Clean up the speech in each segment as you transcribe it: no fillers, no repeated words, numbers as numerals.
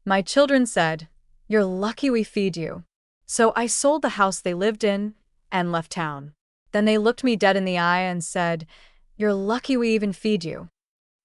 My children said, "You're lucky we feed you." So I sold the house they lived in and left town. Then they looked me dead in the eye and said, "You're lucky we even feed you."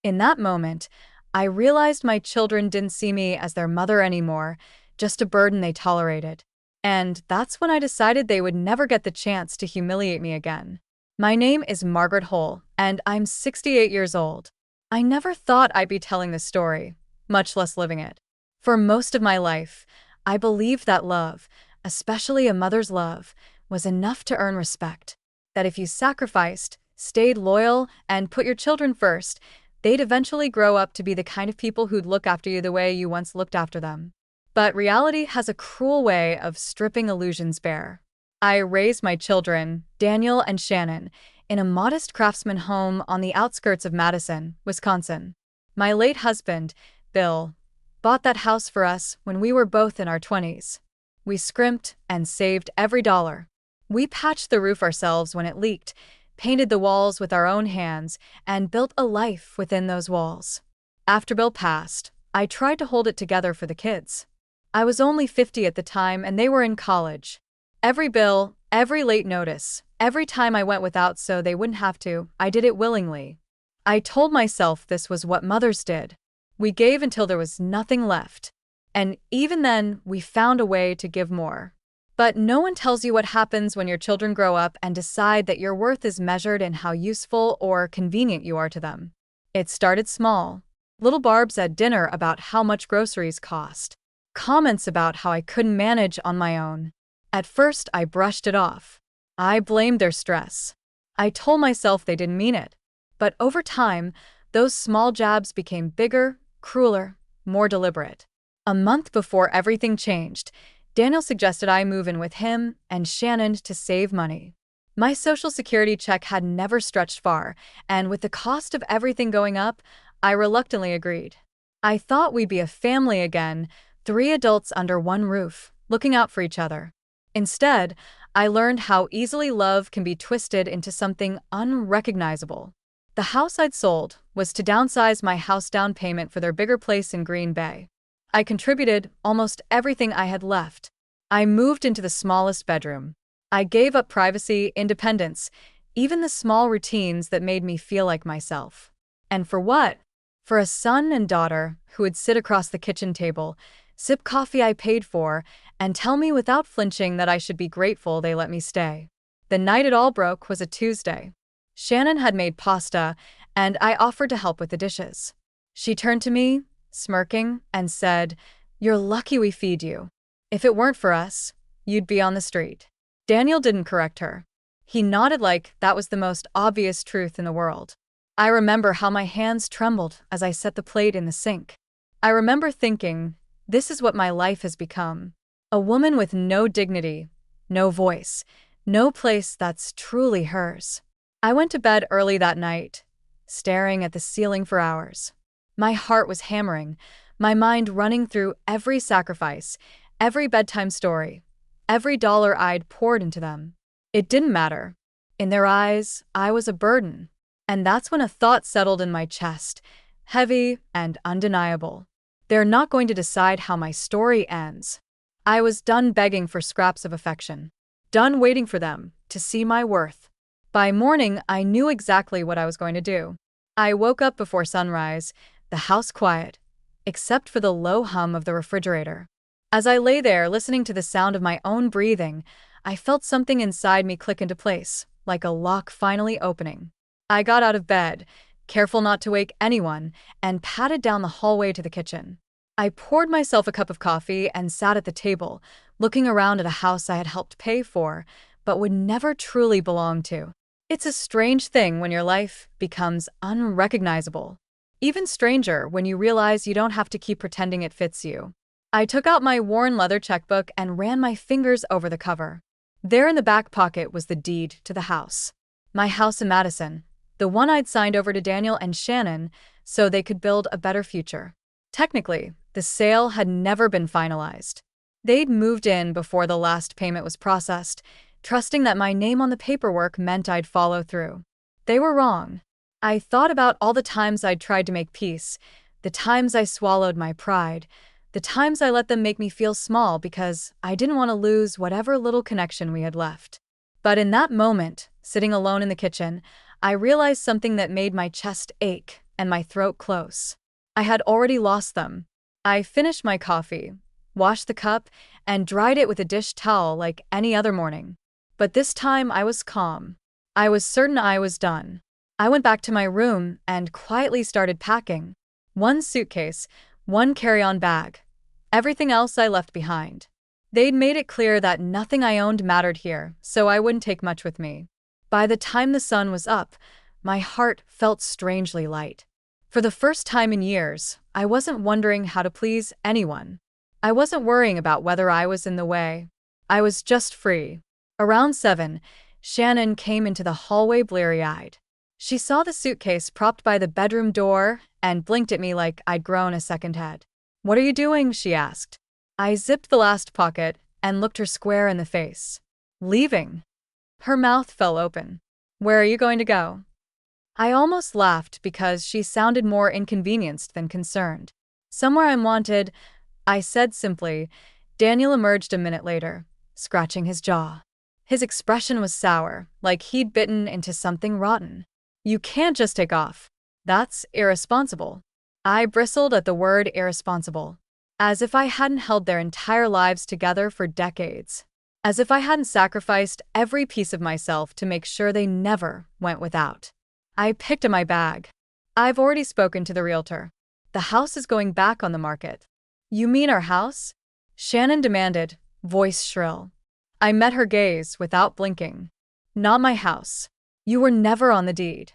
In that moment, I realized my children didn't see me as their mother anymore, just a burden they tolerated. And that's when I decided they would never get the chance to humiliate me again. My name is Margaret Hull, and I'm 68 years old. I never thought I'd be telling this story, much less living it. For most of my life, I believed that love, especially a mother's love, was enough to earn respect. That if you sacrificed, stayed loyal, and put your children first, they'd eventually grow up to be the kind of people who'd look after you the way you once looked after them. But reality has a cruel way of stripping illusions bare. I raised my children, Daniel and Shannon, in a modest craftsman home on the outskirts of Madison, Wisconsin. My late husband, Bill, bought that house for us when we were both in our 20s. We scrimped and saved every dollar. We patched the roof ourselves when it leaked, painted the walls with our own hands, and built a life within those walls. After Bill passed, I tried to hold it together for the kids. I was only 50 at the time and they were in college. Every bill, every late notice, every time I went without so they wouldn't have to, I did it willingly. I told myself this was what mothers did. We gave until there was nothing left. And even then, we found a way to give more. But no one tells you what happens when your children grow up and decide that your worth is measured in how useful or convenient you are to them. It started small. Little barbs at dinner about how much groceries cost. Comments about how I couldn't manage on my own. At first, I brushed it off. I blamed their stress. I told myself they didn't mean it. But over time, those small jabs became bigger, crueler, more deliberate. A month before everything changed, Daniel suggested I move in with him and Shannon to save money. My Social Security check had never stretched far, and with the cost of everything going up, I reluctantly agreed. I thought we'd be a family again, 3 adults under one roof, looking out for each other. Instead, I learned how easily love can be twisted into something unrecognizable. The house I'd sold was to downsize my house down payment for their bigger place in Green Bay. I contributed almost everything I had left. I moved into the smallest bedroom. I gave up privacy, independence, even the small routines that made me feel like myself. And for what? For a son and daughter who would sit across the kitchen table, sip coffee I paid for, and tell me without flinching that I should be grateful they let me stay. The night it all broke was a Tuesday. Shannon had made pasta, and I offered to help with the dishes. She turned to me, smirking, and said, "You're lucky we feed you. If it weren't for us, you'd be on the street." Daniel didn't correct her. He nodded like that was the most obvious truth in the world. I remember how my hands trembled as I set the plate in the sink. I remember thinking, this is what my life has become. A woman with no dignity, no voice, no place that's truly hers. I went to bed early that night, staring at the ceiling for hours. My heart was hammering, my mind running through every sacrifice, every bedtime story, every dollar I'd poured into them. It didn't matter. In their eyes, I was a burden. And that's when a thought settled in my chest, heavy and undeniable. They're not going to decide how my story ends. I was done begging for scraps of affection. Done waiting for them to see my worth. By morning, I knew exactly what I was going to do. I woke up before sunrise, the house quiet, except for the low hum of the refrigerator. As I lay there listening to the sound of my own breathing, I felt something inside me click into place, like a lock finally opening. I got out of bed, careful not to wake anyone, and padded down the hallway to the kitchen. I poured myself a cup of coffee and sat at the table, looking around at a house I had helped pay for, but would never truly belong to. It's a strange thing when your life becomes unrecognizable. Even stranger when you realize you don't have to keep pretending it fits you. I took out my worn leather checkbook and ran my fingers over the cover. There in the back pocket was the deed to the house. My house in Madison, the one I'd signed over to Daniel and Shannon so they could build a better future. Technically, the sale had never been finalized. They'd moved in before the last payment was processed, trusting that my name on the paperwork meant I'd follow through. They were wrong. I thought about all the times I'd tried to make peace, the times I swallowed my pride, The times I let them make me feel small because I didn't want to lose whatever little connection we had left. But in that moment, sitting alone in the kitchen, I realized something that made my chest ache and my throat close. I had already lost them. I finished my coffee, washed the cup, and dried it with a dish towel like any other morning. But this time I was calm. I was certain I was done. I went back to my room and quietly started packing. One suitcase, one carry-on bag. Everything else I left behind. They'd made it clear that nothing I owned mattered here, so I wouldn't take much with me. By the time the sun was up, my heart felt strangely light. For the first time in years, I wasn't wondering how to please anyone. I wasn't worrying about whether I was in the way. I was just free. Around 7, Shannon came into the hallway bleary-eyed. She saw the suitcase propped by the bedroom door and blinked at me like I'd grown a second head. "What are you doing?" she asked. I zipped the last pocket and looked her square in the face. "Leaving." Her mouth fell open. "Where are you going to go?" I almost laughed because she sounded more inconvenienced than concerned. "Somewhere I'm wanted," I said simply. Daniel emerged a minute later, scratching his jaw. His expression was sour, like he'd bitten into something rotten. "You can't just take off. That's irresponsible." I bristled at the word irresponsible. As if I hadn't held their entire lives together for decades. As if I hadn't sacrificed every piece of myself to make sure they never went without. I picked up my bag. "I've already spoken to the realtor. The house is going back on the market." "You mean our house?" Shannon demanded, voice shrill. I met her gaze without blinking. "Not my house. You were never on the deed."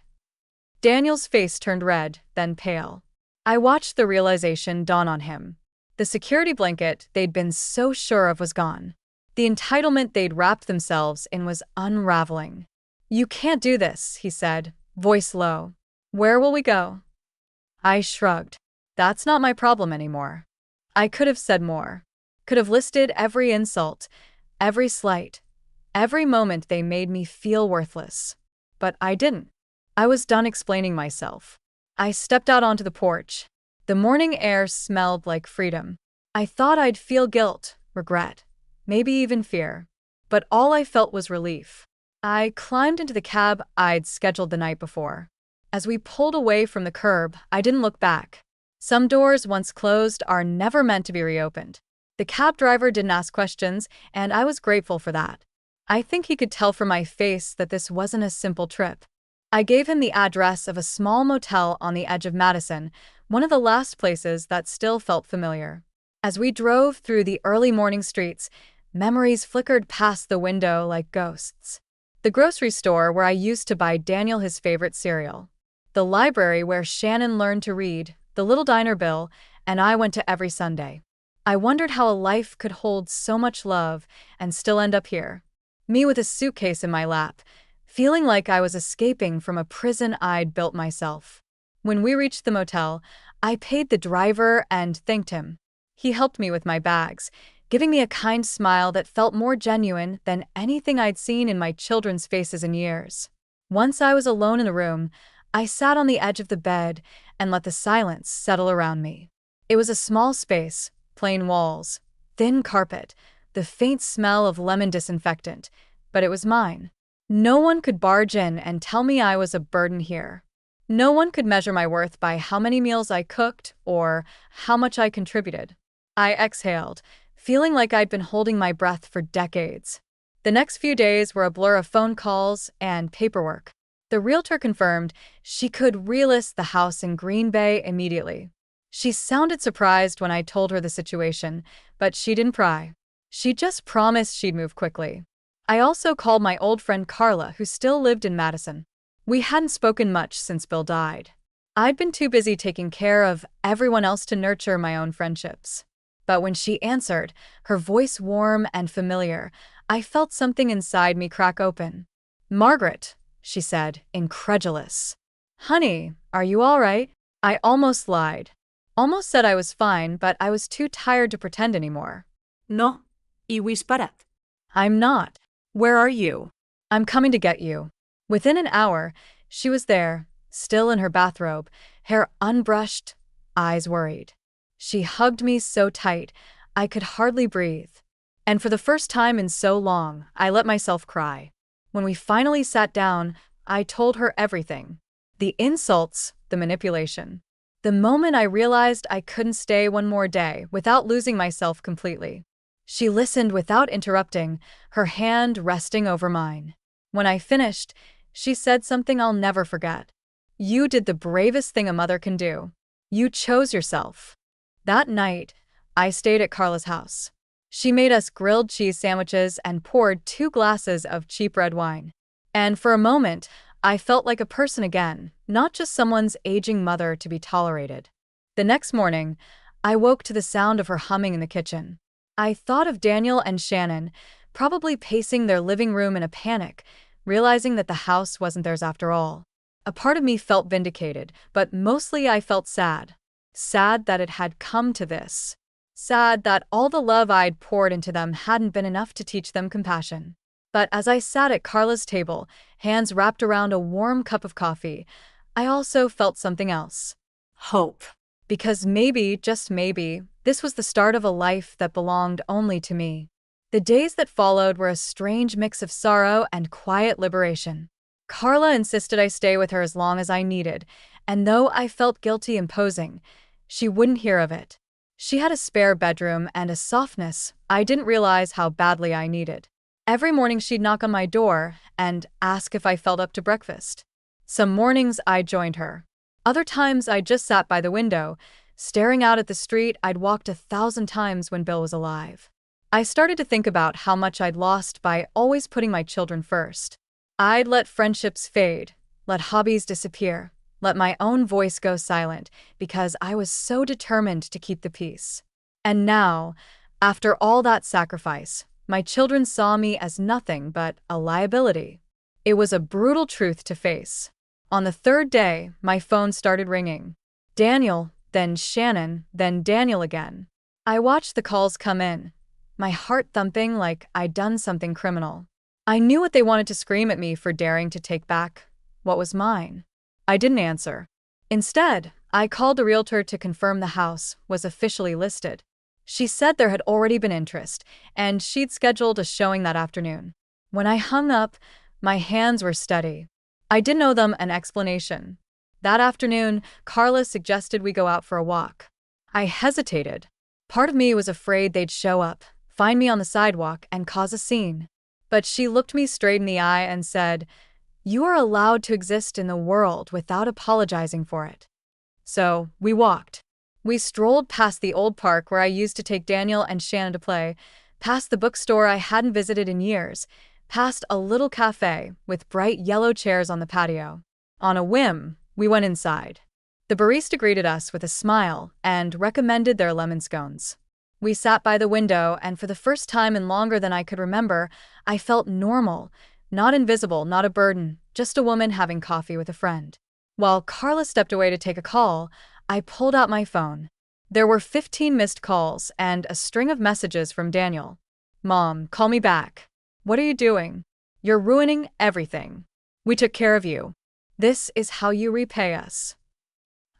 Daniel's face turned red, then pale. I watched the realization dawn on him. The security blanket they'd been so sure of was gone. The entitlement they'd wrapped themselves in was unraveling. "You can't do this," he said, voice low. "Where will we go?" I shrugged. That's not my problem anymore. I could have said more. Could have listed every insult, every slight, every moment they made me feel worthless. But I didn't. I was done explaining myself. I stepped out onto the porch. The morning air smelled like freedom. I thought I'd feel guilt, regret, maybe even fear. But all I felt was relief. I climbed into the cab I'd scheduled the night before. As we pulled away from the curb, I didn't look back. Some doors, once closed, are never meant to be reopened. The cab driver didn't ask questions, and I was grateful for that. I think he could tell from my face that this wasn't a simple trip. I gave him the address of a small motel on the edge of Madison, one of the last places that still felt familiar. As we drove through the early morning streets, memories flickered past the window like ghosts. The grocery store where I used to buy Daniel his favorite cereal. The library where Shannon learned to read, the little diner Bill and I went to every Sunday. I wondered how a life could hold so much love and still end up here. Me with a suitcase in my lap, feeling like I was escaping from a prison I'd built myself. When we reached the motel, I paid the driver and thanked him. He helped me with my bags, giving me a kind smile that felt more genuine than anything I'd seen in my children's faces in years. Once I was alone in the room, I sat on the edge of the bed and let the silence settle around me. It was a small space, plain walls, thin carpet, the faint smell of lemon disinfectant, but it was mine. No one could barge in and tell me I was a burden here. No one could measure my worth by how many meals I cooked or how much I contributed. I exhaled, feeling like I'd been holding my breath for decades. The next few days were a blur of phone calls and paperwork. The realtor confirmed she could relist the house in Green Bay immediately. She sounded surprised when I told her the situation, but she didn't pry. She just promised she'd move quickly. I also called my old friend Carla, who still lived in Madison. We hadn't spoken much since Bill died. I'd been too busy taking care of everyone else to nurture my own friendships. But when she answered, her voice warm and familiar, I felt something inside me crack open. "Margaret," she said, incredulous. "Honey, are you all right?" I almost lied. Almost said I was fine, but I was too tired to pretend anymore. No, y whisperat. "I'm not. Where are you?" "I'm coming to get you." Within an hour, she was there, still in her bathrobe, hair unbrushed, eyes worried. She hugged me so tight, I could hardly breathe. And for the first time in so long, I let myself cry. When we finally sat down, I told her everything. The insults, the manipulation. The moment I realized I couldn't stay one more day without losing myself completely. She listened without interrupting, her hand resting over mine. When I finished, she said something I'll never forget. You did the bravest thing a mother can do. You chose yourself. That night, I stayed at Carla's house. She made us grilled cheese sandwiches and poured 2 glasses of cheap red wine. And for a moment, I felt like a person again, not just someone's aging mother to be tolerated. The next morning, I woke to the sound of her humming in the kitchen. I thought of Daniel and Shannon, probably pacing their living room in a panic, realizing that the house wasn't theirs after all. A part of me felt vindicated, but mostly I felt sad. Sad that it had come to this. Sad that all the love I'd poured into them hadn't been enough to teach them compassion. But as I sat at Carla's table, hands wrapped around a warm cup of coffee, I also felt something else. Hope. Because maybe, just maybe, this was the start of a life that belonged only to me. The days that followed were a strange mix of sorrow and quiet liberation. Carla insisted I stay with her as long as I needed, and though I felt guilty imposing, she wouldn't hear of it. She had a spare bedroom and a softness I didn't realize how badly I needed. Every morning she'd knock on my door and ask if I felt up to breakfast. Some mornings I joined her. Other times I just sat by the window, staring out at the street I'd walked 1,000 times when Bill was alive. I started to think about how much I'd lost by always putting my children first. I'd let friendships fade, let hobbies disappear, let my own voice go silent because I was so determined to keep the peace. And now, after all that sacrifice, my children saw me as nothing but a liability. It was a brutal truth to face. On the 3rd day, my phone started ringing. Daniel, then Shannon, then Daniel again. I watched the calls come in, my heart thumping like I'd done something criminal. I knew what they wanted to scream at me for daring to take back what was mine. I didn't answer. Instead, I called the realtor to confirm the house was officially listed. She said there had already been interest, and she'd scheduled a showing that afternoon. When I hung up, my hands were steady. I didn't owe them an explanation. That afternoon, Carla suggested we go out for a walk. I hesitated. Part of me was afraid they'd show up, find me on the sidewalk, and cause a scene. But she looked me straight in the eye and said, "You are allowed to exist in the world without apologizing for it." So, we walked. We strolled past the old park where I used to take Daniel and Shannon to play, past the bookstore I hadn't visited in years, past a little cafe with bright yellow chairs on the patio. On a whim, we went inside. The barista greeted us with a smile and recommended their lemon scones. We sat by the window, and for the first time in longer than I could remember, I felt normal, not invisible, not a burden, just a woman having coffee with a friend. While Carla stepped away to take a call, I pulled out my phone. There were 15 missed calls and a string of messages from Daniel. "Mom, call me back. What are you doing? You're ruining everything. We took care of you. This is how you repay us."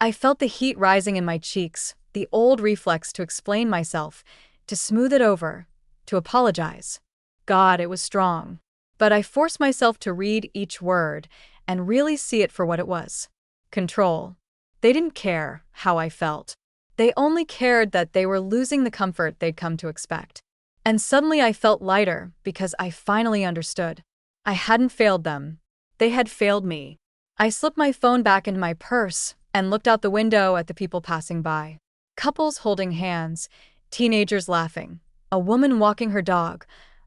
I felt the heat rising in my cheeks, the old reflex to explain myself, to smooth it over, to apologize. God, it was strong. But I forced myself to read each word and really see it for what it was. Control. They didn't care how I felt. They only cared that they were losing the comfort they'd come to expect. And suddenly I felt lighter because I finally understood. I hadn't failed them. They had failed me. I slipped my phone back into my purse and looked out the window at the people passing by. Couples holding hands, teenagers laughing, a woman walking her dog,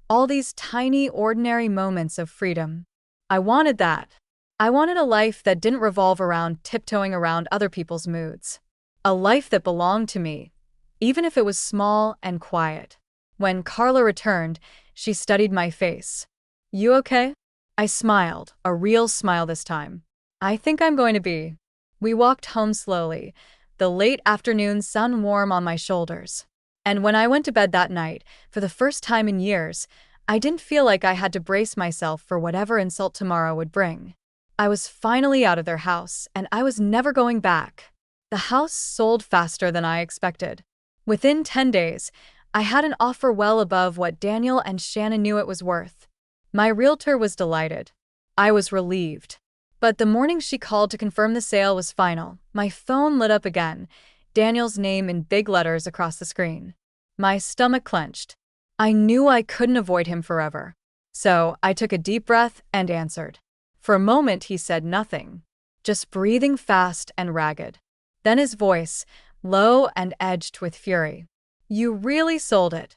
all these tiny, ordinary moments of freedom. I wanted that. I wanted a life that didn't revolve around tiptoeing around other people's moods. A life that belonged to me, even if it was small and quiet. When Carla returned, she studied my face. "You okay?" I smiled, a real smile this time. "I think I'm going to be." We walked home slowly, the late afternoon sun warm on my shoulders. And when I went to bed that night, for the first time in years, I didn't feel like I had to brace myself for whatever insult tomorrow would bring. I was finally out of their house, and I was never going back. The house sold faster than I expected. Within 10 days, I had an offer well above what Daniel and Shannon knew it was worth. My realtor was delighted. I was relieved. But the morning she called to confirm the sale was final, my phone lit up again, Daniel's name in big letters across the screen. My stomach clenched. I knew I couldn't avoid him forever. So I took a deep breath and answered. For a moment he said nothing, just breathing fast and ragged. Then his voice, low and edged with fury. You really sold it.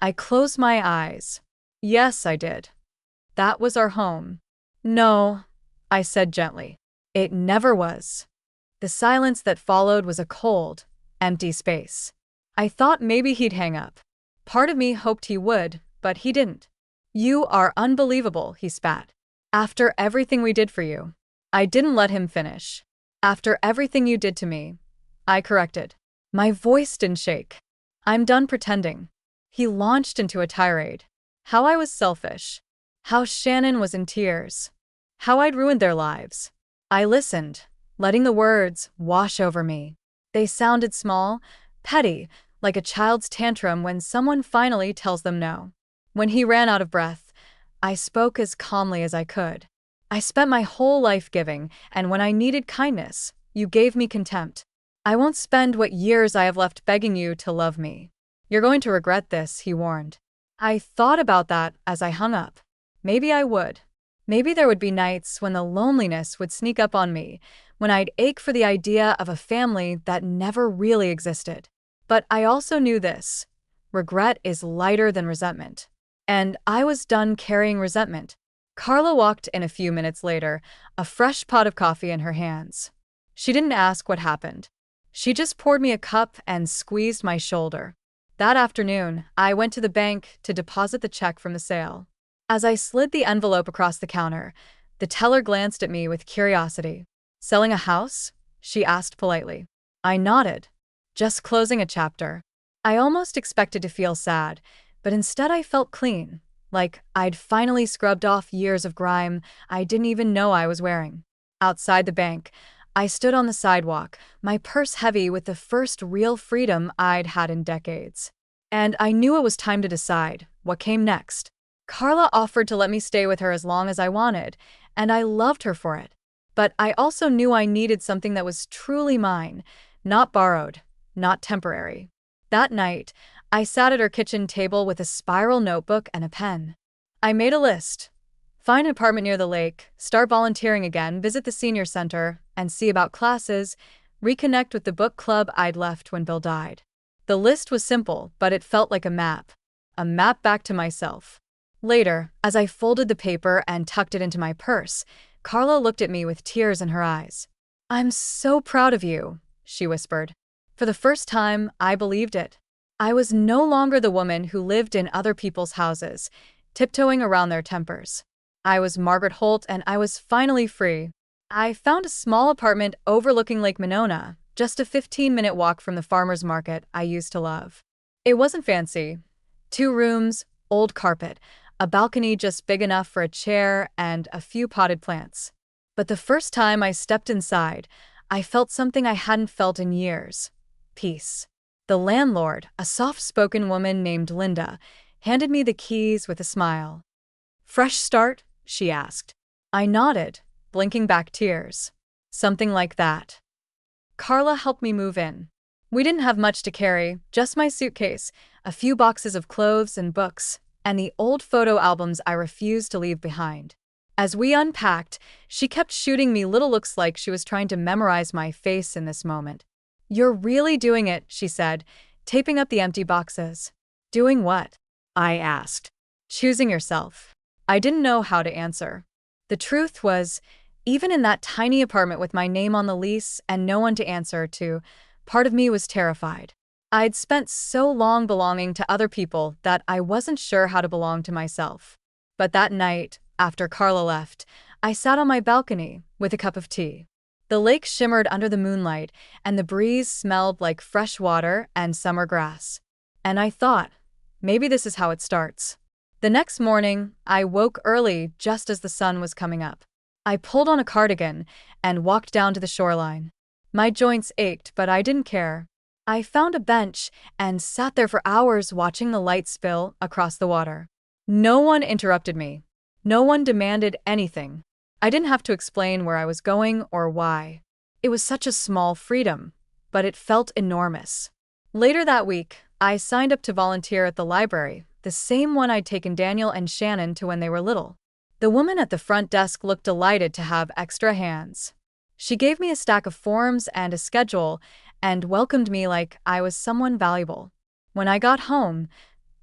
I closed my eyes. Yes, I did. That was our home. No, I said gently. It never was. The silence that followed was a cold, empty space. I thought maybe he'd hang up. Part of me hoped he would, but he didn't. You are unbelievable, he spat. After everything we did for you. I didn't let him finish. After everything you did to me. I corrected. My voice didn't shake. I'm done pretending. He launched into a tirade. How I was selfish. How Shannon was in tears. How I'd ruined their lives. I listened, letting the words wash over me. They sounded small, petty, like a child's tantrum when someone finally tells them no. When he ran out of breath, I spoke as calmly as I could. I spent my whole life giving, and when I needed kindness, you gave me contempt. I won't spend what years I have left begging you to love me. You're going to regret this, he warned. I thought about that as I hung up. Maybe I would. Maybe there would be nights when the loneliness would sneak up on me, when I'd ache for the idea of a family that never really existed. But I also knew this. Regret is lighter than resentment. And I was done carrying resentment. Carla walked in a few minutes later, a fresh pot of coffee in her hands. She didn't ask what happened. She just poured me a cup and squeezed my shoulder. That afternoon, I went to the bank to deposit the check from the sale. As I slid the envelope across the counter, the teller glanced at me with curiosity. Selling a house? She asked politely. I nodded. Just closing a chapter. I almost expected to feel sad, but instead I felt clean, like I'd finally scrubbed off years of grime I didn't even know I was wearing. Outside the bank, I stood on the sidewalk, my purse heavy with the first real freedom I'd had in decades. And I knew it was time to decide what came next. Carla offered to let me stay with her as long as I wanted, and I loved her for it. But I also knew I needed something that was truly mine, not borrowed, not temporary. That night, I sat at her kitchen table with a spiral notebook and a pen. I made a list. Find an apartment near the lake, start volunteering again, visit the senior center, and see about classes, reconnect with the book club I'd left when Bill died. The list was simple, but it felt like a map back to myself. Later, as I folded the paper and tucked it into my purse, Carla looked at me with tears in her eyes. I'm so proud of you, she whispered. For the first time, I believed it. I was no longer the woman who lived in other people's houses, tiptoeing around their tempers. I was Margaret Holt, and I was finally free. I found a small apartment overlooking Lake Monona, just a 15-minute walk from the farmer's market I used to love. It wasn't fancy. 2 rooms, old carpet, a balcony just big enough for a chair, and a few potted plants. But the first time I stepped inside, I felt something I hadn't felt in years. Peace. The landlord, a soft-spoken woman named Linda, handed me the keys with a smile. Fresh start? She asked. I nodded, blinking back tears. Something like that. Carla helped me move in. We didn't have much to carry, just my suitcase, a few boxes of clothes and books, and the old photo albums I refused to leave behind. As we unpacked, she kept shooting me little looks like she was trying to memorize my face in this moment. You're really doing it, she said, taping up the empty boxes. Doing what? I asked. Choosing yourself. I didn't know how to answer. The truth was, even in that tiny apartment with my name on the lease and no one to answer to, part of me was terrified. I'd spent so long belonging to other people that I wasn't sure how to belong to myself. But that night, after Carla left, I sat on my balcony with a cup of tea. The lake shimmered under the moonlight, and the breeze smelled like fresh water and summer grass. And I thought, maybe this is how it starts. The next morning, I woke early just as the sun was coming up. I pulled on a cardigan and walked down to the shoreline. My joints ached, but I didn't care. I found a bench and sat there for hours watching the light spill across the water. No one interrupted me. No one demanded anything. I didn't have to explain where I was going or why. It was such a small freedom, but it felt enormous. Later that week, I signed up to volunteer at the library, the same one I'd taken Daniel and Shannon to when they were little. The woman at the front desk looked delighted to have extra hands. She gave me a stack of forms and a schedule and welcomed me like I was someone valuable. When I got home,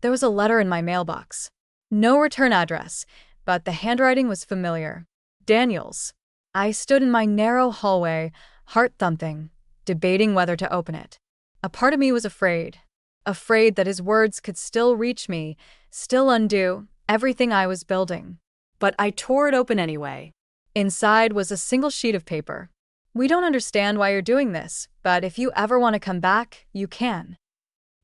there was a letter in my mailbox. No return address, but the handwriting was familiar. Daniel's. I stood in my narrow hallway, heart thumping, debating whether to open it. A part of me was afraid. Afraid that his words could still reach me, still undo everything I was building. But I tore it open anyway. Inside was a single sheet of paper. We don't understand why you're doing this, but if you ever want to come back, you can.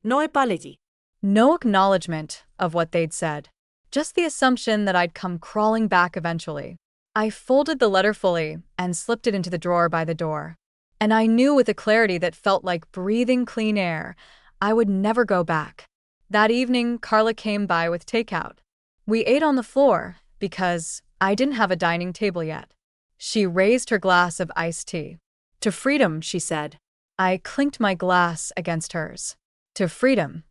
No apology. No acknowledgement of what they'd said. Just the assumption that I'd come crawling back eventually. I folded the letter fully and slipped it into the drawer by the door. And I knew with a clarity that felt like breathing clean air, I would never go back. That evening, Carla came by with takeout. We ate on the floor because I didn't have a dining table yet. She raised her glass of iced tea. To freedom, she said. I clinked my glass against hers. To freedom.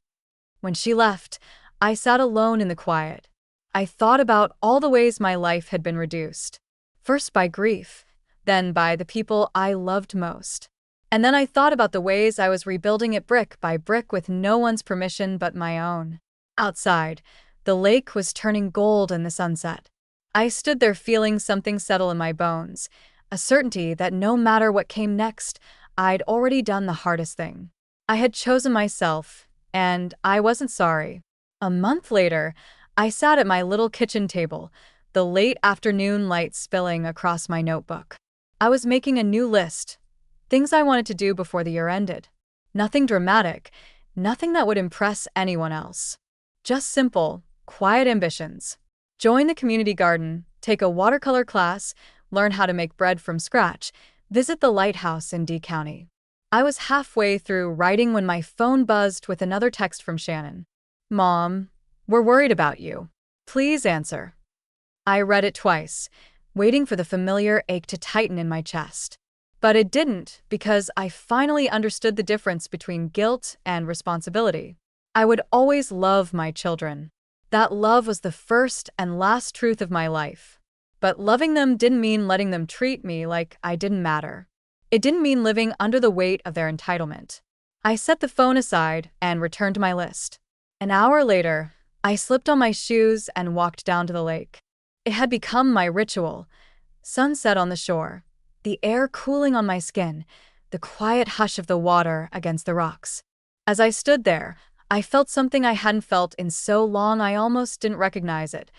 When she left, I sat alone in the quiet. I thought about all the ways my life had been reduced. First by grief, then by the people I loved most. And then I thought about the ways I was rebuilding it brick by brick with no one's permission but my own. Outside, the lake was turning gold in the sunset. I stood there feeling something settle in my bones, a certainty that no matter what came next, I'd already done the hardest thing. I had chosen myself, and I wasn't sorry. A month later, I sat at my little kitchen table, the late afternoon light spilling across my notebook. I was making a new list, things I wanted to do before the year ended. Nothing dramatic, nothing that would impress anyone else. Just simple, quiet ambitions. Join the community garden, take a watercolor class, learn how to make bread from scratch, visit the lighthouse in D County. I was halfway through writing when my phone buzzed with another text from Shannon. Mom, we're worried about you. Please answer. I read it twice, waiting for the familiar ache to tighten in my chest. But it didn't, because I finally understood the difference between guilt and responsibility. I would always love my children. That love was the first and last truth of my life. But loving them didn't mean letting them treat me like I didn't matter. It didn't mean living under the weight of their entitlement. I set the phone aside and returned to my list. An hour later, I slipped on my shoes and walked down to the lake. It had become my ritual. Sunset on the shore, the air cooling on my skin, the quiet hush of the water against the rocks. As I stood there, I felt something I hadn't felt in so long I almost didn't recognize it.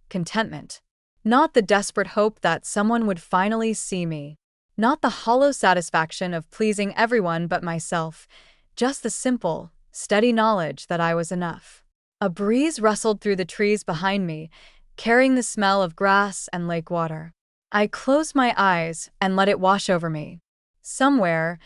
Contentment. Not the desperate hope that someone would finally see me. Not the hollow satisfaction of pleasing everyone but myself. Just the simple, steady knowledge that I was enough. A breeze rustled through the trees behind me, carrying the smell of grass and lake water. I closed my eyes and let it wash over me. Somewhere,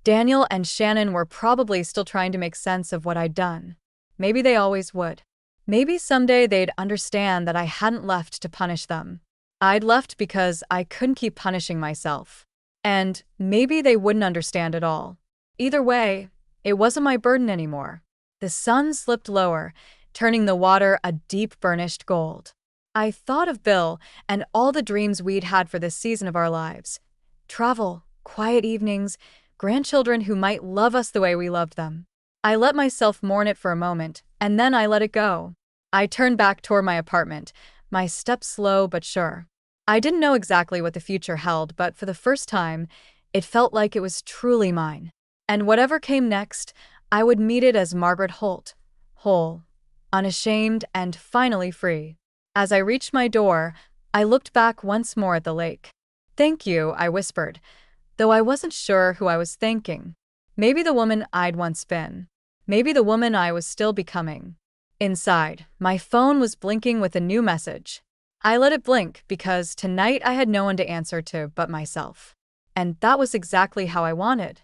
Daniel and Shannon were probably still trying to make sense of what I'd done. Maybe they always would. Maybe someday they'd understand that I hadn't left to punish them. I'd left because I couldn't keep punishing myself. And maybe they wouldn't understand at all. Either way, it wasn't my burden anymore. The sun slipped lower, turning the water a deep burnished gold. I thought of Bill and all the dreams we'd had for this season of our lives. Travel, quiet evenings, grandchildren who might love us the way we loved them. I let myself mourn it for a moment, and then I let it go. I turned back toward my apartment, my steps slow but sure. I didn't know exactly what the future held, but for the first time, it felt like it was truly mine. And whatever came next, I would meet it as Margaret Holt, whole, unashamed, and finally free. As I reached my door, I looked back once more at the lake. "Thank you," I whispered, though I wasn't sure who I was thanking. Maybe the woman I'd once been. Maybe the woman I was still becoming. Inside, my phone was blinking with a new message. I let it blink because tonight I had no one to answer to but myself. And that was exactly how I wanted.